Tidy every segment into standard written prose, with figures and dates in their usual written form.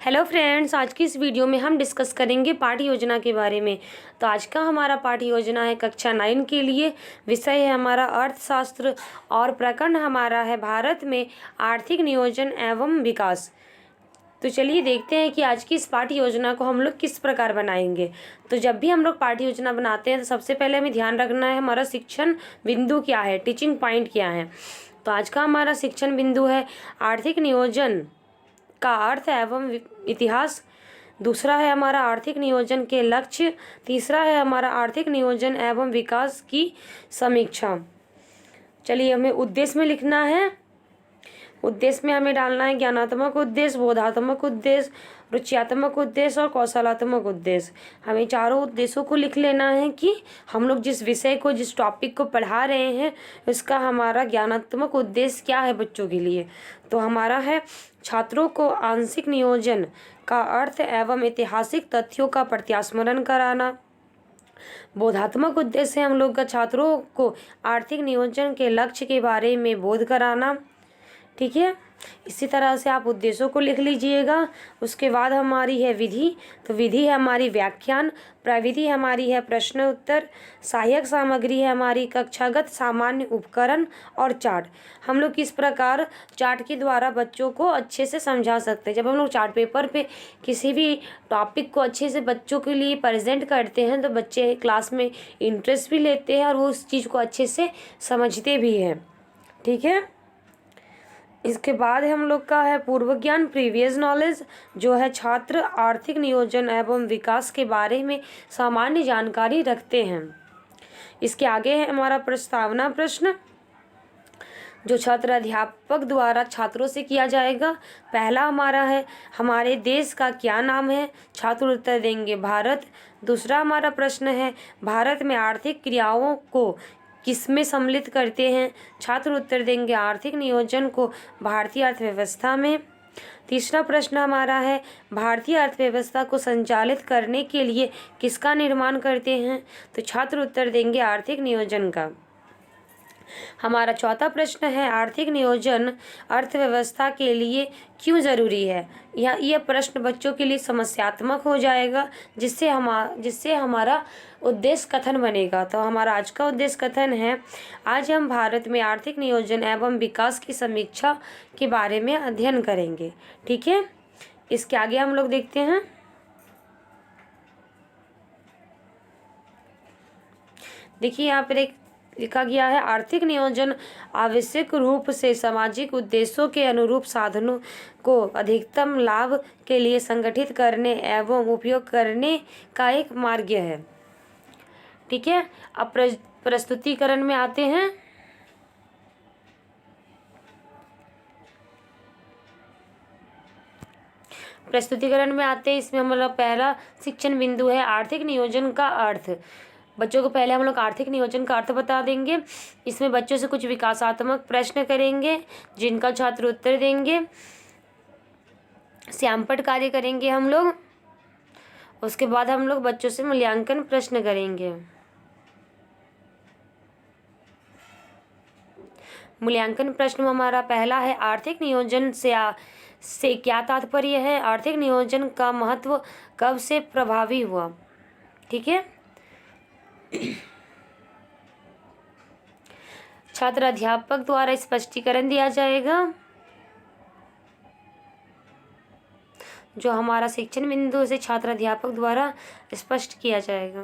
Hello friends, आज की इस वीडियो में हम डिस्कस करेंगे पाठ्य योजना के बारे में। तो आज का हमारा पाठ्य योजना है कक्षा 9 के लिए। विषय है हमारा अर्थशास्त्र और प्रकरण हमारा है भारत में आर्थिक नियोजन एवं विकास। तो चलिए देखते हैं कि आज की इस पाठ्य योजना को हम लोग किस प्रकार बनाएंगे। तो जब भी हम लोग पाठ्य योजना बनाते हैं तो सबसे पहले हमें ध्यान रखना है हमारा शिक्षण बिंदु क्या है, टीचिंग पॉइंट क्या है। तो आज का हमारा शिक्षण बिंदु है आर्थिक नियोजन का अर्थ एवं इतिहास। दूसरा है हमारा आर्थिक नियोजन के लक्ष्य। तीसरा है हमारा आर्थिक नियोजन एवं विकास की समीक्षा। चलिए हमें उद्देश्य में लिखना है। उद्देश्य में हमें डालना है ज्ञानात्मक उद्देश्य, बोधात्मक उद्देश्य, रुचियात्मक उद्देश्य और कौशलात्मक उद्देश्य। हमें चारों उद्देश्यों को लिख लेना है कि हम लोग जिस विषय को, जिस टॉपिक को पढ़ा रहे हैं उसका हमारा ज्ञानात्मक उद्देश्य क्या है बच्चों के लिए। तो हमारा है छात्रों को आंशिक नियोजन का अर्थ एवं ऐतिहासिक तथ्यों का प्रत्यास्मरण कराना। बोधात्मक उद्देश्य हम लोग का छात्रों को आर्थिक नियोजन के लक्ष्य के बारे में बोध कराना। ठीक है, इसी तरह से आप उद्देश्यों को लिख लीजिएगा। उसके बाद हमारी है विधि। तो विधि है हमारी व्याख्यान, प्रविधि हमारी है प्रश्न उत्तर, सहायक सामग्री है हमारी कक्षागत सामान्य उपकरण और चार्ट। हम लोग किस प्रकार चार्ट के द्वारा बच्चों को अच्छे से समझा सकते हैं। जब हम लोग चार्ट पेपर पे किसी भी टॉपिक को अच्छे से बच्चों के लिए प्रेजेंट करते हैं तो बच्चे क्लास में इंटरेस्ट भी लेते हैं और वो उस चीज़ को अच्छे से समझते भी हैं। ठीक है, इसके बाद हम लोग का है पूर्व ज्ञान, प्रीवियस नॉलेज, जो है छात्र आर्थिक नियोजन एवं विकास के बारे में सामान्य जानकारी रखते हैं। इसके आगे है हमारा प्रस्तावना प्रश्न, जो छात्र अध्यापक द्वारा छात्रों से किया जाएगा। पहला हमारा है हमारे देश का क्या नाम है, छात्र उत्तर देंगे भारत। दूसरा हमारा प्रश्न है भारत में आर्थिक क्रियाओं को किसमें सम्मिलित करते हैं, छात्र उत्तर देंगे आर्थिक नियोजन को भारतीय अर्थव्यवस्था में। तीसरा प्रश्न हमारा है भारतीय अर्थव्यवस्था को संचालित करने के लिए किसका निर्माण करते हैं, तो छात्र उत्तर देंगे आर्थिक नियोजन का। हमारा चौथा प्रश्न है आर्थिक नियोजन अर्थव्यवस्था के लिए क्यों ज़रूरी है। यह प्रश्न बच्चों के लिए समस्यात्मक हो जाएगा, जिससे हमारा उद्देश्य कथन बनेगा। तो हमारा आज का उद्देश्य कथन है आज हम भारत में आर्थिक नियोजन एवं विकास की समीक्षा के बारे में अध्ययन करेंगे। ठीक है, इसके आगे हम लोग देखते हैं। देखिए यहाँ पर एक लिखा गया है आर्थिक नियोजन आवश्यक रूप से सामाजिक उद्देश्यों के अनुरूप साधनों को अधिकतम लाभ के लिए संगठित करने एवं उपयोग करने का एक मार्ग है। ठीक है, अब प्रस्तुतिकरण में आते हैं। प्रस्तुतिकरण में आते हैं, इसमें हमारा पहला शिक्षण बिंदु है आर्थिक नियोजन का अर्थ। बच्चों को पहले हम लोग आर्थिक नियोजन का अर्थ बता देंगे। इसमें बच्चों से कुछ विकासात्मक प्रश्न करेंगे जिनका छात्र उत्तर देंगे। श्यामपट कार्य करेंगे हम लोग। उसके बाद हम लोग बच्चों से मूल्यांकन प्रश्न करेंगे। मूल्यांकन प्रश्न में हमारा पहला है आर्थिक नियोजन से क्या तात्पर्य है, आर्थिक नियोजन का महत्व कब से प्रभावी हुआ। ठीक है, छात्र अध्यापक द्वारा स्पष्टीकरण दिया जाएगा, जो हमारा शिक्षण बिंदु से छात्र अध्यापक द्वारा स्पष्ट किया जाएगा।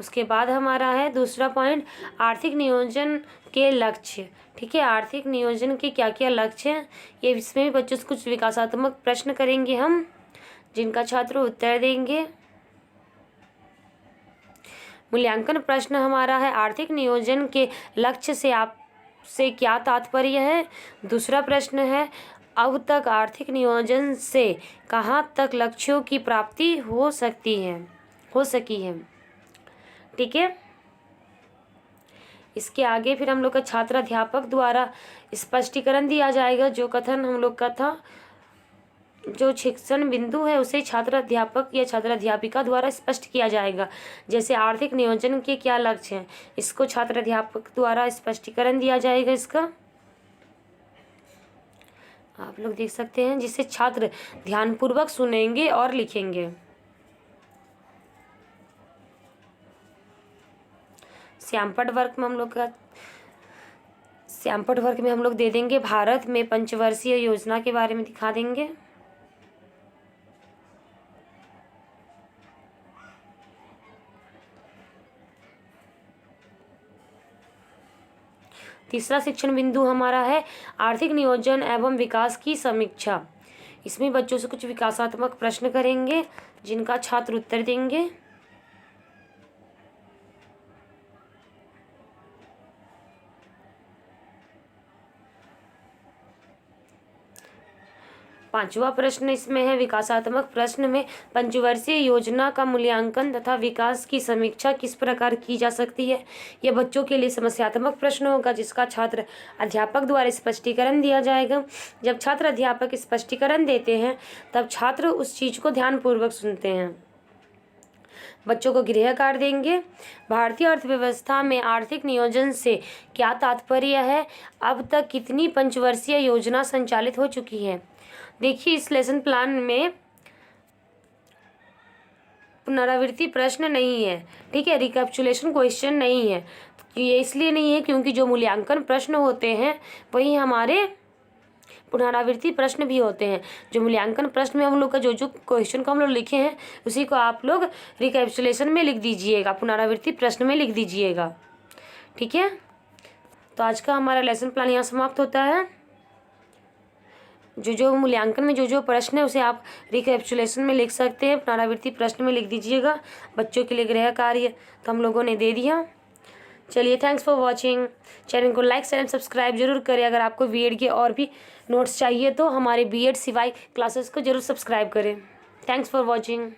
उसके बाद हमारा है दूसरा पॉइंट आर्थिक नियोजन के लक्ष्य। ठीक है, आर्थिक नियोजन के क्या क्या लक्ष्य हैं, ये इसमें भी बच्चों से कुछ विकासात्मक प्रश्न करेंगे हम, जिनका छात्र उत्तर देंगे। मूल्यांकन प्रश्न हमारा है आर्थिक नियोजन के लक्ष्य से क्या तात्पर्य है। दूसरा प्रश्न है अब तक आर्थिक नियोजन से कहाँ तक लक्ष्यों की प्राप्ति हो सकी है। ठीक है, इसके आगे फिर हम लोग का छात्र अध्यापक द्वारा स्पष्टीकरण दिया जाएगा। जो कथन हम लोग का था, जो शिक्षण बिंदु है उसे छात्र अध्यापक या छात्र अध्यापिका द्वारा स्पष्ट किया जाएगा। जैसे आर्थिक नियोजन के क्या लक्ष्य हैं, इसको छात्र अध्यापक द्वारा स्पष्टीकरण दिया जाएगा इसका। आप लोग देख सकते हैं, जिसे छात्र ध्यानपूर्वक सुनेंगे और लिखेंगे। श्यामपट वर्ग में हम लोग दे देंगे भारत में पंचवर्षीय योजना के बारे में दिखा देंगे। तीसरा शिक्षण बिंदु हमारा है आर्थिक नियोजन एवं विकास की समीक्षा। इसमें बच्चों से कुछ विकासात्मक प्रश्न करेंगे जिनका छात्र उत्तर देंगे। पांचवा प्रश्न इसमें है विकासात्मक प्रश्न में पंचवर्षीय योजना का मूल्यांकन तथा विकास की समीक्षा किस प्रकार की जा सकती है। यह बच्चों के लिए समस्यात्मक प्रश्न होगा जिसका छात्र अध्यापक द्वारा स्पष्टीकरण दिया जाएगा। जब छात्र अध्यापक स्पष्टीकरण देते हैं तब छात्र उस चीज को ध्यानपूर्वक सुनते हैं। बच्चों को गृह कार्य देंगे। भारतीय अर्थव्यवस्था में आर्थिक नियोजन से क्या तात्पर्य है, अब तक कितनी पंचवर्षीय योजना संचालित हो चुकी है। देखिए, इस लेसन प्लान में पुनरावृत्ति प्रश्न नहीं है, ठीक है, रिकैप्चुलेशन क्वेश्चन नहीं है। ये इसलिए नहीं है क्योंकि जो मूल्यांकन प्रश्न होते हैं वही हमारे पुनरावृत्ति प्रश्न भी होते हैं। जो मूल्यांकन प्रश्न में हम लोग का जो क्वेश्चन को हम लोग लिखे हैं उसी को आप लोग रिकैप्चुलेशन में लिख दीजिएगा, पुनरावृत्ति प्रश्न में लिख दीजिएगा, ठीक है। तो आज का हमारा लेसन प्लान यहाँ समाप्त होता है। जो मूल्यांकन में जो प्रश्न है उसे आप रिकैप्चुलेशन में लिख सकते हैं, पुनरावृत्ति प्रश्न में लिख दीजिएगा। बच्चों के लिए गृह कार्य तो हम लोगों ने दे दिया। चलिए, थैंक्स फॉर वॉचिंग। चैनल को लाइक शेयर एंड सब्सक्राइब जरूर करें। अगर आपको बीएड के और भी नोट्स चाहिए तो हमारे बीएड सिवाय क्लासेस को जरूर सब्सक्राइब करें। Thanks for watching.